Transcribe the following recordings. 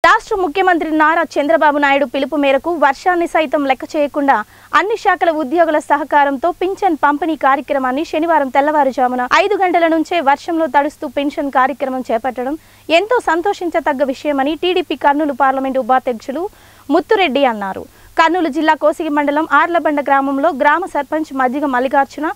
రాష్ట్ర ముఖ్యమంత్రి నారా చంద్రబాబు నాయుడు పిలుపు మేరకు వర్షాన్ని సైతం లెక్క చేయకుండా అన్ని శాఖల ఉద్యోగుల సహకారంతో పింఛన్ పంపిణీ కార్యక్రమాన్ని శనివారం తెల్లవారుజామున 5 గంటల నుంచే వర్షంలో తడుస్తూ పింఛన్ కార్యక్రమం చేపట్టడం ఎంతో సంతోషించదగ్గ విషయమని టీడీపీ కర్నూలు పార్లమెంటు ఉపాధ్యక్షులు ముత్తురెడ్డి అన్నారు. కర్నూలు జిల్లా కోసిగి మండలం ఆర్లబండ గ్రామంలో గ్రామ సర్పంచ్ మజ్జిగ మల్లికార్జున,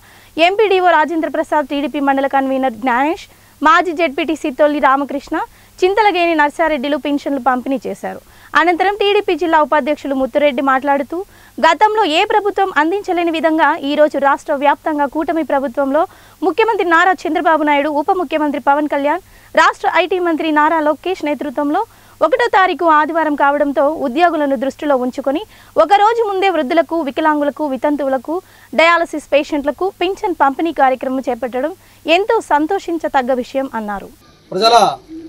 ఎంపీడీఓ రాజేంద్ర ప్రసాద్, టీడీపీ మండల కన్వీనర్ జ్ఞానేష్, మాజీ జెడ్పీటీసీ తొల్లి రామకృష్ణ, చింతలగేని నర్సారెడ్డిలు పింఛన్లు పంపిణీ చేశారు. అనంతరం టీడీపీ జిల్లా ఉపాధ్యక్షులు ముత్తురెడ్డి మాట్లాడుతూ గతంలో ఏ ప్రభుత్వం అందించలేని విధంగా ఈ రోజు రాష్ట్ర వ్యాప్తంగా కూటమి ప్రభుత్వంలో ముఖ్యమంత్రి నారా చంద్రబాబు నాయుడు, ఉప ముఖ్యమంత్రి పవన్ కళ్యాణ్, రాష్ట్ర ఐటీ మంత్రి నారా లోకేష్ నేతృత్వంలో 1వ తారీఖు ఆదివారం కావడంతో ఉద్యోగులను దృష్టిలో ఉంచుకొని ఒకరోజు ముందే వృద్ధులకు, వికలాంగులకు, వితంతువులకు, డయాలసిస్ పేషెంట్లకు పింఛన్ పంపిణీ కార్యక్రమం చేపట్టడం ఎంతో సంతోషించదగ్గ విషయం అన్నారు. ప్రజల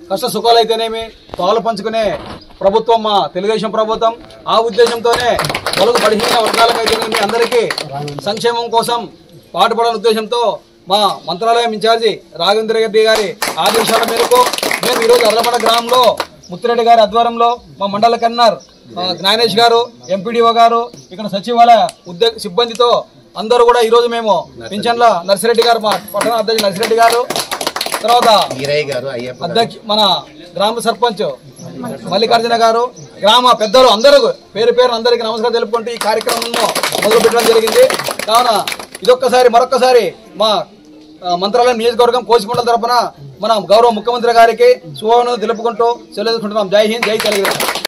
కష్ట సుఖాలైతేనేమి పాలు పంచుకునే ప్రభుత్వం మా తెలుగుదేశం ప్రభుత్వం. ఆ ఉద్దేశంతోనే పొలుగు బలహీన వర్గాలకైతేనేమి అందరికీ సంక్షేమం కోసం పాటుపడాలనే ఉద్దేశంతో మా మంత్రాలయం ఇన్ఛార్జి రాఘవేంద్ర రెడ్డి గారి ఆదేశాల మేరకు మేము ఈరోజు అర్లబండ గ్రామంలో ముత్తిరెడ్డి గారి ఆధ్వర్యంలో మా మండల కన్వీనర్ జ్ఞానేష్ గారు, ఎంపీడీఓ గారు, ఇక్కడ సచివాలయ సిబ్బందితో అందరూ కూడా ఈరోజు మేము పింఛన్ల నర్సిరెడ్డి గారు, మా పట్టణ అధ్యక్షులు నర్సిరెడ్డి గారు, తర్వాత మన గ్రామ సర్పంచ్ మల్లికార్జున గారు, గ్రామ పెద్దలు అందరూ పేరు అందరికీ నమస్కారం తెలుపుకుంటూ ఈ కార్యక్రమంలో మొదలు పెట్టడం జరిగింది. కావున మరొక్కసారి మా మంత్రాలయం నియోజకవర్గం కోసిమండలం తరఫున మన గౌరవ ముఖ్యమంత్రి గారికి శుభాకాంక్షలు తెలుపుకుంటూ సెలవు తీసుకుంటున్నాం. జై హింద్, జై తెలుగుదేశం.